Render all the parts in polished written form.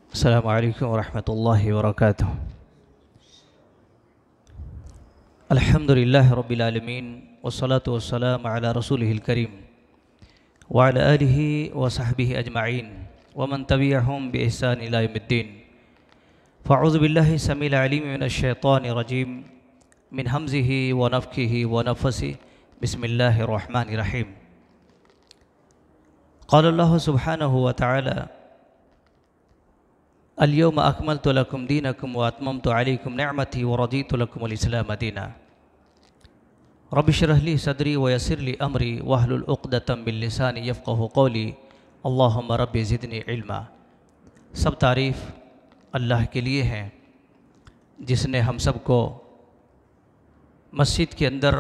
अस्सलामु अलैकुम वरहमतुल्लाहि वबरकातुहू। अल्हम्दुलिल्लाहि रब्बिल आलमीन वस्सलातु वस्सलामु अला रसूलिहिल करीम व अला आलिहि व सहबिहि अजमईन व मन तबिअहुम बि इहसान इला यौमिद्दीन। फ़अऊज़ु बिल्लाहि समील अलीम मिनश शैतानिर रजीम मिन हमज़िहि व नफ़्ख़िहि व नफ़्सिहि बिस्मिल्लाहिर रहमानिर रहीम। क़ाल अल्लाहु सुब्हानहु व तआला अल-यौम अकमलतु लकुम दीनकुम व अतममतु अलैकुम निअमती व रदीतु लकुमुल इस्लाम दीना। रब्बि इश्रह ली सदरी व यस्सिर ली अमरी वहलुल उक़दतम मिन लिसानी यफ़क़हू क़ौली। अल्लाहुम्मा रब्बि ज़िदनी इल्मा। सब तारीफ़ अल्लाह के लिए हैं जिसने हम सब को मस्जिद के अंदर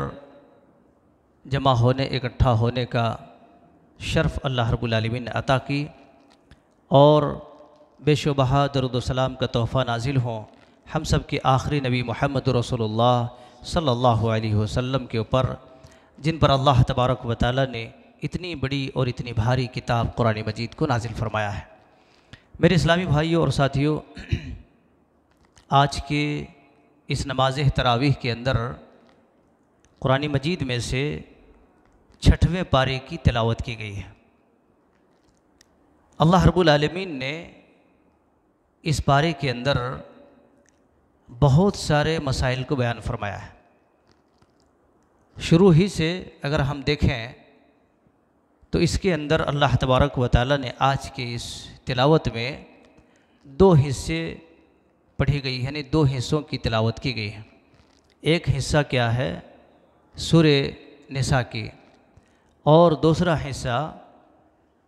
जमा होने, इकट्ठा होने का शर्फ़ अल्लाह रब्बुल आलमीन ने अता की और बेशुबहा दरूद व सलाम का तोहफ़ा नाजिल हो हम सब के आखिरी नबी मोहम्मद रसूलुल्लाह सल्लल्लाहु अलैहि वसल्लम के ऊपर, जिन पर अल्लाह तबारक व तआला ने इतनी बड़ी और इतनी भारी किताब कुरान मजीद को नाजिल फरमाया है। मेरे इस्लामी भाइयों और साथियों, आज के इस नमाज तरावीह के अंदर कुरान मजीद में से 6वें पारे की तिलावत की गई है। अल्लाह रब्बुल आलमीन ने इस पारे के अंदर बहुत सारे मसाइल को बयान फरमाया है। शुरू ही से अगर हम देखें तो इसके अंदर अल्लाह तबारक व तआला ने आज के इस तिलावत में 2 हिस्से पढ़ी गई, यानी 2 हिस्सों की तिलावत की गई है। एक हिस्सा क्या है सूरे निसा की और दूसरा हिस्सा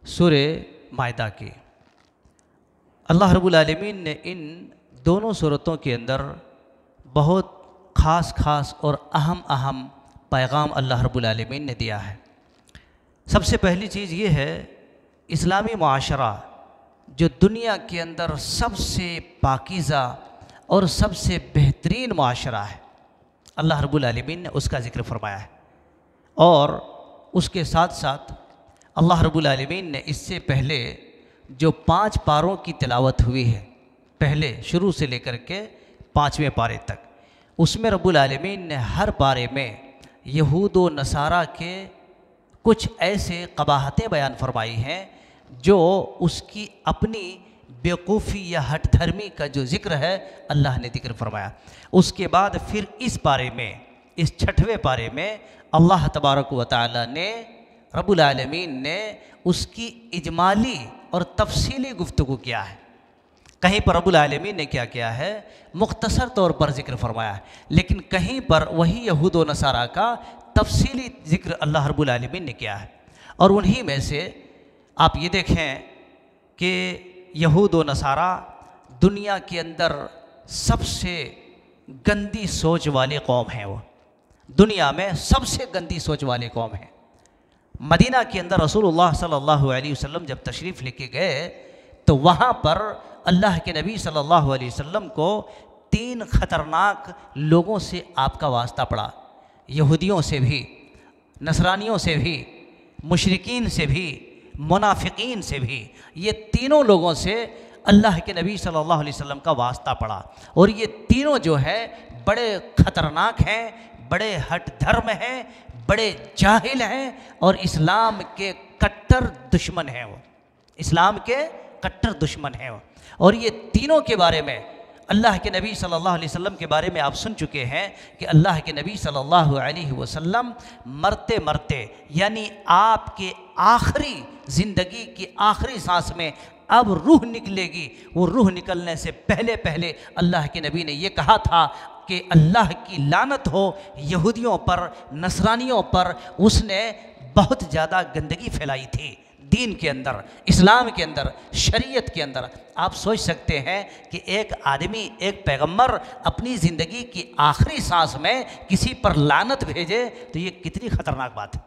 सूरे मायदा की। अल्लाह रब्बुल आलमीन ने इन दोनों सूरतों के अंदर बहुत ख़ास और अहम पैगाम अल्लाह रब्बुल आलमीन ने दिया है। सबसे पहली चीज़ ये है, इस्लामी मुआशरा जो दुनिया के अंदर सबसे पाकीज़ा और सबसे बेहतरीन मुआशरा है, अल्लाह रब्बुल आलमीन ने उसका ज़िक्र फरमाया है। और उसके साथ साथ अल्लाह रब्बुल आलमीन ने इससे पहले जो 5 पारों की तिलावत हुई है, पहले शुरू से लेकर के 5वें पारे तक, उसमें रब्बुल आलमीन ने हर पारे में यहूद व नसारा के कुछ ऐसे कबाहतें बयान फरमाई हैं जो उसकी अपनी बेवकूफ़ी या हठधर्मी का जो ज़िक्र है अल्लाह ने ज़िक्र फरमाया। उसके बाद फिर इस पारे में, इस 6वें पारे में अल्लाह तबारक व तआला ने, रब्बुल आलमीन ने उसकी इजमाली और तफसीली गुफ्तगू किया है। कहीं पर रब्बुल आलमीन ने क्या किया है, मुख्तसर तौर पर ज़िक्र फरमाया है, लेकिन कहीं पर वही यहूद व नसारा का तफसीली ज़िक्र अल्लाह रब्बुल आलमीन ने किया है। और उन्हीं में से आप ये देखें कि यहूद व नसारा दुनिया के अंदर सबसे गंदी सोच वाली कौम है। वो दुनिया में सबसे गंदी सोच वाली कौम है। मदीना के अंदर रसूलुल्लाह सल्लल्लाहु अलैहि वसल्लम जब तशरीफ़ लेके गए तो वहाँ पर अल्लाह के नबी सल्लल्लाहु अलैहि वसल्लम को 3 ख़तरनाक लोगों से आपका वास्ता पड़ा। यहूदियों से भी, नसरानियों से भी, मुशरिकीन से भी, मुनाफिकीन से भी, ये तीनों लोगों से अल्लाह के नबी सल्लल्लाहु अलैहि वसल्लम का वास्ता पड़ा। और ये तीनों जो है बड़े ख़तरनाक हैं, बड़े हठ धर्म हैं, बड़े जाहिल हैं और इस्लाम के कट्टर दुश्मन हैं। वो इस्लाम के कट्टर दुश्मन हैं। और ये तीनों के बारे में अल्लाह के नबी सल्लल्लाहु अलैहि वसल्लम के बारे में आप सुन चुके हैं कि अल्लाह के नबी सल्लल्लाहु अलैहि वसल्लम मरते मरते, यानी आपके आखिरी ज़िंदगी की आखिरी सांस में अब रूह निकलेगी, वो रूह निकलने से पहले पहले अल्लाह के नबी ने ये कहा था कि अल्लाह की लानत हो यहूदियों पर, नसरानियों पर। उसने बहुत ज़्यादा गंदगी फैलाई थी दीन के अंदर, इस्लाम के अंदर, शरीयत के अंदर। आप सोच सकते हैं कि एक आदमी, एक पैगंबर अपनी ज़िंदगी की आखिरी सांस में किसी पर लानत भेजे तो ये कितनी ख़तरनाक बात है,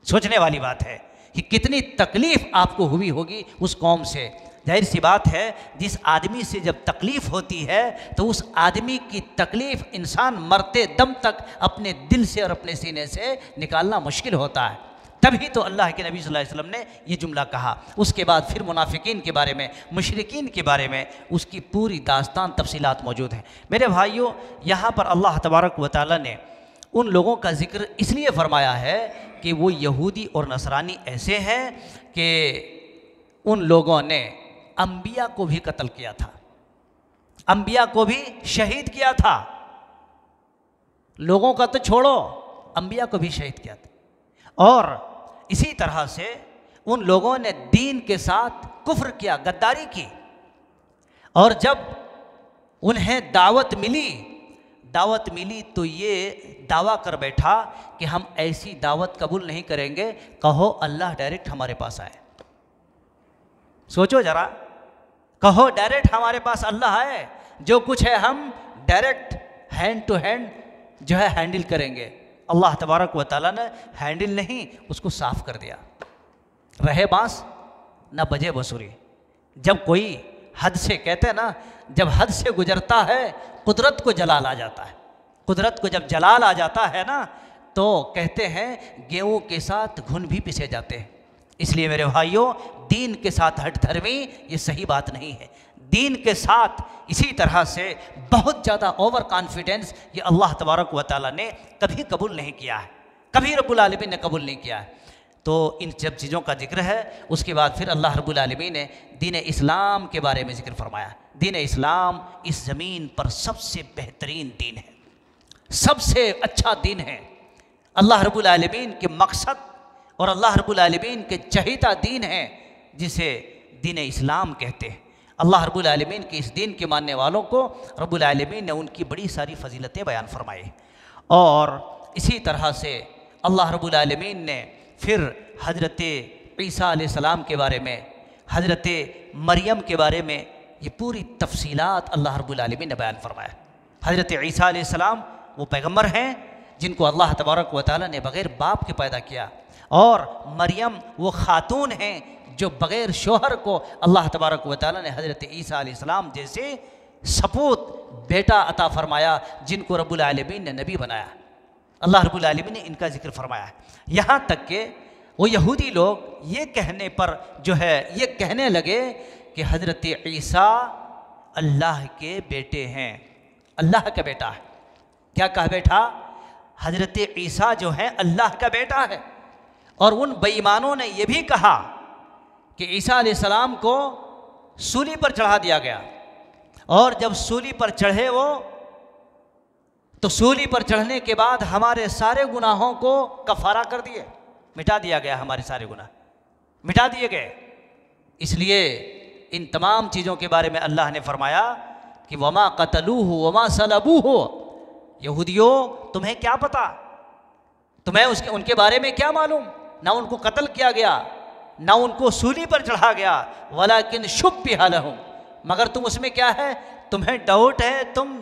सोचने वाली बात है कि कितनी तकलीफ़ आपको हुई होगी उस कौम से। जाहिर सी बात है, जिस आदमी से जब तकलीफ़ होती है तो उस आदमी की तकलीफ़ इंसान मरते दम तक अपने दिल से और अपने सीने से निकालना मुश्किल होता है। तभी तो अल्लाह के नबी सल्लल्लाहु अलैहि वसल्लम ने ये जुमला कहा। उसके बाद फिर मुनाफिकीन के बारे में, मुशरिकीन के बारे में उसकी पूरी दास्तान तफसीलात मौजूद हैं। मेरे भाइयों, यहाँ पर अल्लाह तबारक व तआला ने उन लोगों का जिक्र इसलिए फरमाया है कि वो यहूदी और नसरानी ऐसे हैं कि उन लोगों ने अंबिया को भी कत्ल किया था, अंबिया को भी शहीद किया था। लोगों का तो छोड़ो, अंबिया को भी शहीद किया था। और इसी तरह से उन लोगों ने दीन के साथ कुफ्र किया, गद्दारी की। और जब उन्हें दावत मिली तो ये दावा कर बैठा कि हम ऐसी दावत कबूल नहीं करेंगे, कहो अल्लाह डायरेक्ट हमारे पास आए। सोचो जरा, कहो डायरेक्ट हमारे पास अल्लाह है, जो कुछ है हम डायरेक्ट हैंड टू हैंड जो है हैंडल करेंगे। अल्लाह तबारक व तआला ने हैंडल नहीं, उसको साफ कर दिया। रहे बांस न बजे बंसुरी। जब कोई हद से, कहते हैं ना, जब हद से गुजरता है कुदरत को जलाल आ जाता है। कुदरत को जब जलाल आ जाता है ना, तो कहते हैं गेहूं के साथ घुन भी पिसे जाते हैं। इसलिए मेरे भाइयों, दीन के साथ हट धर्मी ये सही बात नहीं है। दीन के साथ इसी तरह से बहुत ज़्यादा ओवर कॉन्फिडेंस ये अल्लाह तबारक व तआला ने कभी कबूल नहीं किया है, कभी रब्बुल आलमीन ने कबूल नहीं किया है। तो इन जब चीज़ों का जिक्र है, उसके बाद फिर अल्लाह रब्बुल आलमीन ने दीन इस्लाम के बारे में जिक्र फरमाया। दीन इस्लाम इस ज़मीन पर सबसे बेहतरीन दीन है, सबसे अच्छा दीन है। अल्लाह रब्बुल आलमीन के मकसद और अल्लाह रब्बुल आलमीन के चहीता दीन है, जिसे दीन इस्लाम कहते हैं। अल्लाह रब्बुल आलमीन के इस दीन के मानने वालों को रब्बुल आलमीन ने उनकी बड़ी सारी फजीलतें बयान फरमाई। और इसी तरह से अल्लाह रब्बुल आलमीन ने फिर हज़रत ईसा अलैहिस्सलाम के बारे में, हज़रत मरियम के बारे में ये पूरी तफसीलात अल्लाह रब्बुल आलमीन ने बयान फरमाया। हज़रत ईसा अलैहिस्सलाम वो पैगम्बर हैं जिनको अल्लाह तबारक व तआला ने बग़ैर बाप के पैदा किया, और मरियम वो खातून हैं जो बग़ैर शोहर को अल्लाह तबारक व तआला ने हज़रत ईसा अलैहिस्सलाम जैसे सपूत बेटा अता फरमाया, जिनको रब्बुल आलमीन ने नबी बनाया। अल्लाह रब्बुल आलमीन ने इनका जिक्र फरमाया। यहाँ तक कि वो यहूदी लोग ये कहने पर जो है ये कहने लगे कि हज़रत ईसा अल्लाह के बेटे हैं, अल्लाह का बेटा है। क्या कहा बेटा? हज़रत ईसा जो है अल्लाह का बेटा है। और उन बेईमानों ने यह भी कहा कि ईसा अलैहिस्सलाम को सूली पर चढ़ा दिया गया, और जब सूली पर चढ़े वो, तो सूली पर चढ़ने के बाद हमारे सारे गुनाहों को कफ़ारा कर दिए, मिटा दिया गया, हमारे सारे गुनाह मिटा दिए गए। इसलिए इन तमाम चीज़ों के बारे में अल्लाह ने फरमाया कि वमा क़तलूहु वमा सलबूहु। यहूदियों, तुम्हें क्या पता, तुम्हें उनके बारे में क्या मालूम? ना उनको कत्ल किया गया, ना उनको सूली पर चढ़ा गया, वलाकिन शुब्बिह लहुम, मगर तुम उसमें क्या है, तुम्हें डाउट है, तुम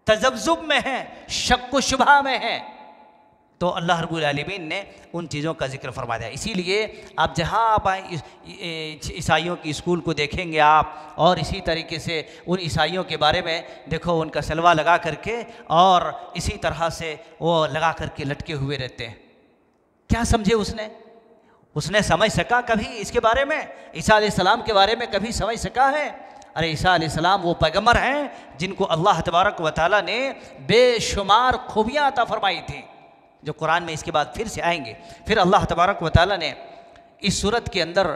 तजब्जुब में हैं, शक व शुबहा में हैं। तो अल्लाह रब्बुल आलमीन ने उन चीज़ों का जिक्र फरमा दिया। इसीलिए आप जहाँ आप ईसाइयों की स्कूल को देखेंगे आप, और इसी तरीके से उन ईसाइयों के बारे में देखो, उनका सलवा लगा करके और इसी तरह से वो लगा करके लटके हुए रहते हैं। क्या समझे उसने समझ सका कभी इसके बारे में? ईसा अलैहिस्सलाम के बारे में कभी समझ सका है? अरे ईसा अलैहिस्सलाम वो पैगम्बर हैं जिनको अल्लाह तबारक व तआला ने बेशुमार खूबियाँ अता फरमाई थी, जो कुरान में इसके बाद फिर से आएंगे। फिर अल्लाह तबारक व तआला ने इस सूरत के अंदर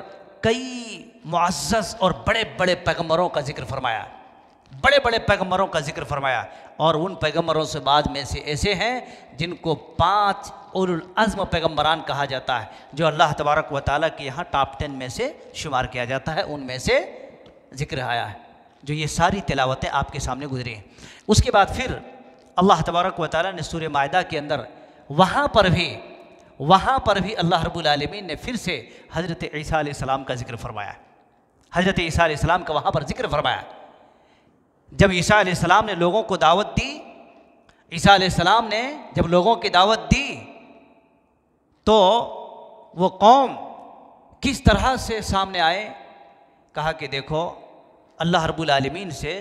कई मुअज़्ज़ज़ और बड़े बड़े पैगम्बरों का जिक्र फरमाया, बड़े बड़े पैगम्बरों का जिक्र फरमाया। और उन पैगम्बरों से बाद में से ऐसे हैं जिनको 5 उलुल अज़्म पैगम्बरान कहा जाता है, जो अल्लाह तबारक व तआला के यहाँ टॉप 10 में से शुमार किया जाता है, उनमें से जिक्र आया है, जो ये सारी तिलावतें आपके सामने गुजरी हैं। उसके बाद फिर अल्लाह तबारक व तआला ने सूरह माइदा के अंदर वहाँ पर भी अल्लाह रब्बुल आलमीन ने फिर से हज़रत ईसा अलैहिस्सलाम का जिक्र फरमाया। हज़रत ईसा अलैहिस्सलाम का वहाँ पर जिक्र फरमाया। जब ईसा अलैहिस्सलाम ने लोगों को दावत दी, ईसा अलैहिस्सलाम ने जब लोगों की दावत दी, तो वो कौम किस तरह से सामने आए। कहा कि देखो, अल्लाह रब्बुल आलमीन से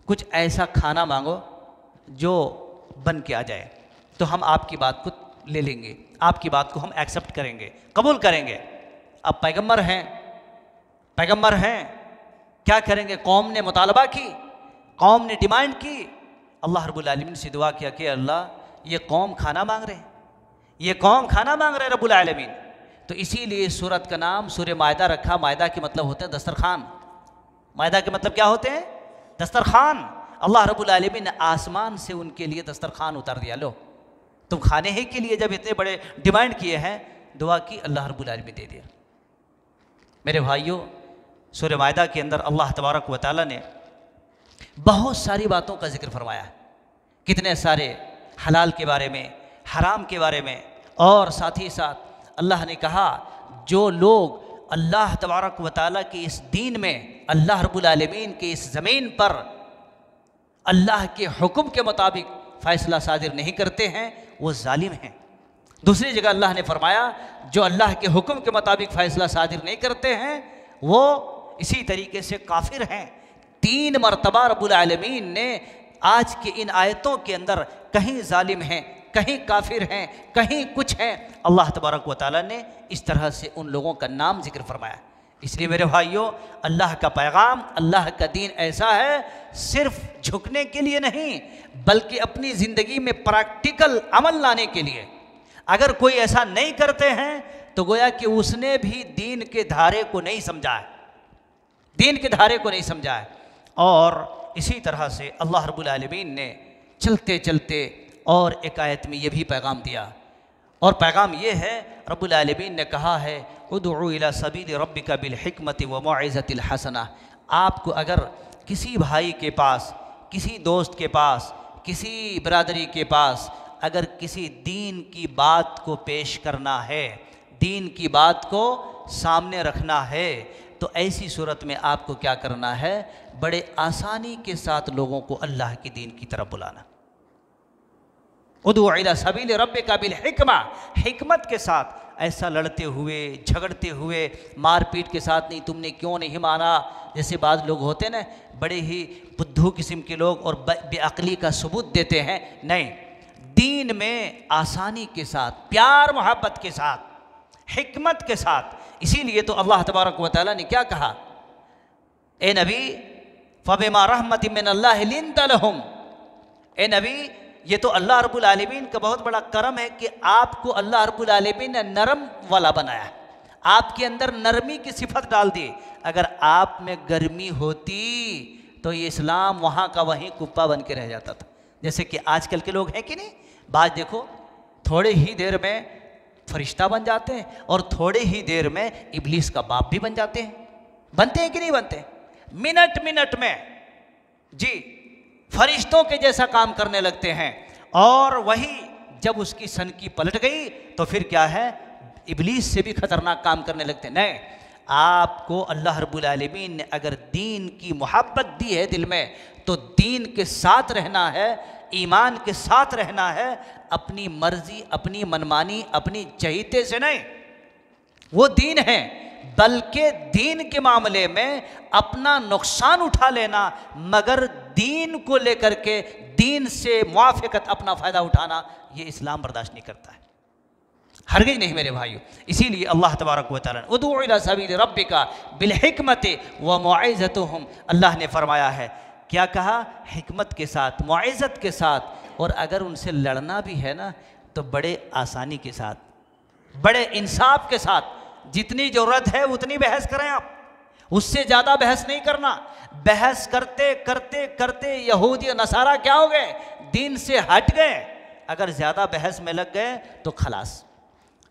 कुछ ऐसा खाना मांगो जो बन के आ जाए, तो हम आपकी बात को ले लेंगे, आपकी बात को हम एक्सेप्ट करेंगे, कबूल करेंगे। अब पैगंबर हैं, पैगंबर हैं, क्या करेंगे? कौम ने मुतालबा की, कौम ने डिमांड की, अल्लाह रब्बुल आलमीन से दुआ किया कि अल्लाह ये कौम खाना मांग रहे, ये कौम खाना मांग रहे रब्बुल आलमीन। तो इसीलिए सूरत का नाम सूरह मायदा रखा। मायदा के मतलब होते हैं दस्तरखान। मायदा के मतलब क्या होते हैं? दस्तरखान। अल्लाह रब्बुल आलमीन ने आसमान से उनके लिए दस्तरखान उतार दिया, लो तुम खाने ही के लिए जब इतने बड़े डिमांड किए हैं, दुआ की, अल्लाह रब्बुल आलमीन दे दिया। मेरे भाइयों, सूरह मायदा के अंदर अल्लाह तबारक व तआला ने बहुत सारी बातों का जिक्र फरमाया। कितने सारे हलाल के बारे में, हराम के बारे में, और साथ ही साथ अल्लाह ने कहा जो लोग अल्लाह तबारक व तआला के इस दीन में, अल्लाह रब्बुल आलमीन के इस ज़मीन पर अल्लाह के हुक्म के मुताबिक फ़ैसला सादिर नहीं करते हैं, वो जालिम हैं। दूसरी जगह अल्लाह ने फरमाया जो अल्लाह के हुक्म के मुताबिक फ़ैसला सादिर नहीं करते हैं, वो इसी तरीके से काफिर हैं। 3 मरतबा रब्बुल आलमीन ने आज के इन आयतों के अंदर कहीं जालिम हैं, कहीं काफिर हैं, कहीं कुछ हैं, अल्लाह तबारक व तआला ने इस तरह से उन लोगों का नाम जिक्र फरमाया। इसलिए मेरे भाइयों, अल्लाह का पैगाम, अल्लाह का दीन ऐसा है, सिर्फ झुकने के लिए नहीं, बल्कि अपनी ज़िंदगी में प्रैक्टिकल अमल लाने के लिए। अगर कोई ऐसा नहीं करते हैं तो गोया कि उसने भी दीन के धारे को नहीं समझा है, दीन के धारे को नहीं समझा है। और इसी तरह से अल्लाह रब्बुल आलमीन ने चलते चलते और एक आयत में ये भी पैगाम दिया, और पैगाम ये है, रब्बुल आलमीन ने कहा है उदउ इला सबील रब्बिका बिल हिकमति व मौइज़तिल हसना। आपको अगर किसी भाई के पास, किसी दोस्त के पास, किसी बरादरी के पास अगर किसी दीन की बात को पेश करना है, दीन की बात को सामने रखना है, तो ऐसी सूरत में आपको क्या करना है? बड़े आसानी के साथ लोगों को अल्लाह की दीन की तरफ बुलाना। उदउ इला सबील रब्बिका बिल हिकमा, हिकमत के साथ, ऐसा लड़ते हुए, झगड़ते हुए, मारपीट के साथ नहीं, तुमने क्यों नहीं माना, जैसे बाज़ लोग होते हैं ना, बड़े ही बुद्धू किस्म के लोग और बेअक्ली का सबूत देते हैं। नहीं, दीन में आसानी के साथ, प्यार मोहब्बत के साथ, हिकमत के साथ। इसीलिए तो अल्लाह तबारक व तआला ने क्या कहा? ए नबी फबिमा रहमतिम मिनल्लाहि लिन्ता लहुम, ए नबी ये तो अल्लाह रब्बुल आलमीन का बहुत बड़ा करम है कि आपको अल्लाह रब्बुल आलमीन ने नरम वाला बनाया, आपके अंदर नरमी की सिफत डाल दी। अगर आप में गर्मी होती तो ये इस्लाम वहाँ का वहीं कुप्पा बन के रह जाता था। जैसे कि आजकल के लोग हैं कि नहीं, बात देखो, थोड़े ही देर में फरिश्ता बन जाते हैं और थोड़े ही देर में इब्लीस का बाप भी बन जाते हैं। बनते हैं कि नहीं बनते? मिनट मिनट में जी फरिश्तों के जैसा काम करने लगते हैं। और वही जब उसकी सनकी पलट गई तो फिर क्या है? इब्लीस से भी खतरनाक काम करने लगते हैं। नहीं, आपको अल्लाह रब्बुल आलमीन ने अगर दीन की मोहब्बत दी है दिल में, तो दीन के साथ रहना है, ईमान के साथ रहना है, अपनी मर्जी, अपनी मनमानी, अपनी चहीते से नहीं। वो दीन है, बल्कि दीन के मामले में अपना नुकसान उठा लेना, मगर दीन को लेकर के दीन से मुआफ़क़त अपना फ़ायदा उठाना, ये इस्लाम बर्दाश्त नहीं करता है, हरगिज़ नहीं मेरे भाइयों। इसीलिए अल्लाह तबारक व तआला उदउ इला सबील रब्बिका बिल हिकमति व मौइज़तुहुम, अल्लाह ने फरमाया है, क्या कहा? हिकमत के साथ, मौइज़त के साथ। और अगर उनसे लड़ना भी है ना, तो बड़े आसानी के साथ, बड़े इंसाफ के साथ, जितनी ज़रूरत है उतनी बहस करें आप, उससे ज़्यादा बहस नहीं करना। बहस करते करते करते यहूदी और नसारा क्या हो गए? दीन से हट गए। अगर ज़्यादा बहस में लग गए तो खलास।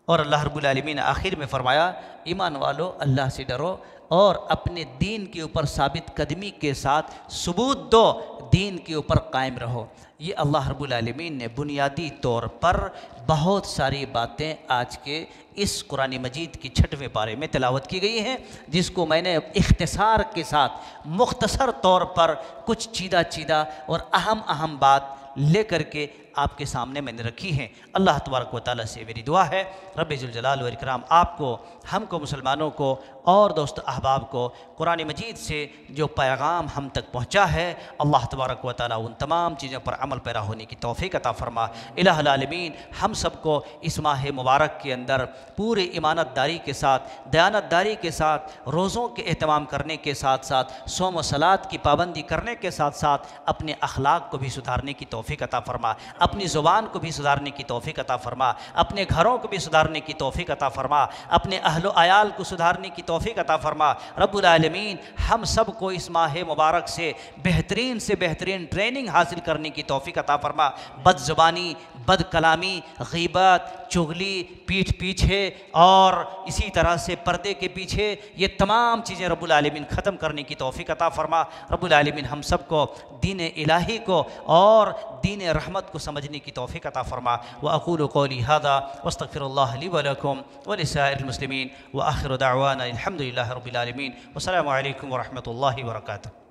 और अल्लाह रब्बुल आलमीन ने आखिर में फरमाया, ईमान वालो अल्लाह से डरो और अपने दीन के ऊपर साबित कदमी के साथ सबूत दो, दीन के ऊपर कायम रहो। ये अल्लाह रब्बुल आलमीन ने बुनियादी तौर पर बहुत सारी बातें आज के इस कुरान मजीद की 6वें पारे में तिलावत की गई हैं, जिसको मैंने इख्तिसार के साथ मुख्तसर तौर पर कुछ चीदा चीदा और अहम अहम बात ले करके आपके सामने मैंने रखी हैं। अल्लाह तबारक व तआला से मेरी दुआ है रब्बे जुल जलाल व इकराम आपको, हमको, मुसलमानों को और दोस्त अहबाब को कुरान मजीद से जो पैगाम हम तक पहुँचा है, अल्लाह तबारक व तआला उन तमाम चीज़ों पर अमल पैरा होने की तौफ़ीक़ अता फ़रमा। इलाहुल आलमीन हम सबको इस माह मुबारक के अंदर पूरे ईमानतदारी के साथ, दयानतदारी के साथ, रोज़ों के एहतमाम करने के साथ साथ, सौम व सलात की पाबंदी करने के साथ साथ अपने अखलाक को भी सुधारने की तौफ़ीक़ अता फ़रमा, अपनी ज़ुबान को भी सुधारने की तौफ़ीक़ अता फ़रमा, अपने घरों को भी सुधारने की तौफ़ीक़ अता फ़रमा, अपने अहलो अयाल को सुधारने की तौफ़ीक़ अता फ़रमा। रब्बुल आलमीन हम सब को इस माह मुबारक से बेहतरीन ट्रेनिंग हासिल करने की तौफ़ीक़ अता फ़रमा। बदज़ुबानी, बद कलामी, ग़ीबत, चुगली, पीठ पीछे और इसी तरह से पर्दे के पीछे, ये तमाम चीज़ें रब्बुल आलमीन ख़त्म करने की तौफ़ीक़ अता फ़रमा। रब्बुल आलमीन हम सब को दीन इलाही को और दीन रहमत को समझने की तौफ़ीक़ अता फ़रमा। व अक़ूलु क़ौली हाज़ा वस्तग़फ़िरुल्लाह ली व लकुम व लिसाइरिल मुस्लिमीन व आख़िरु दअवाना अल्हम्दुलिल्लाहि रब्बिल आलमीन। वस्सलामु अलैकुम व रहमतुल्लाहि व बरकातुहू।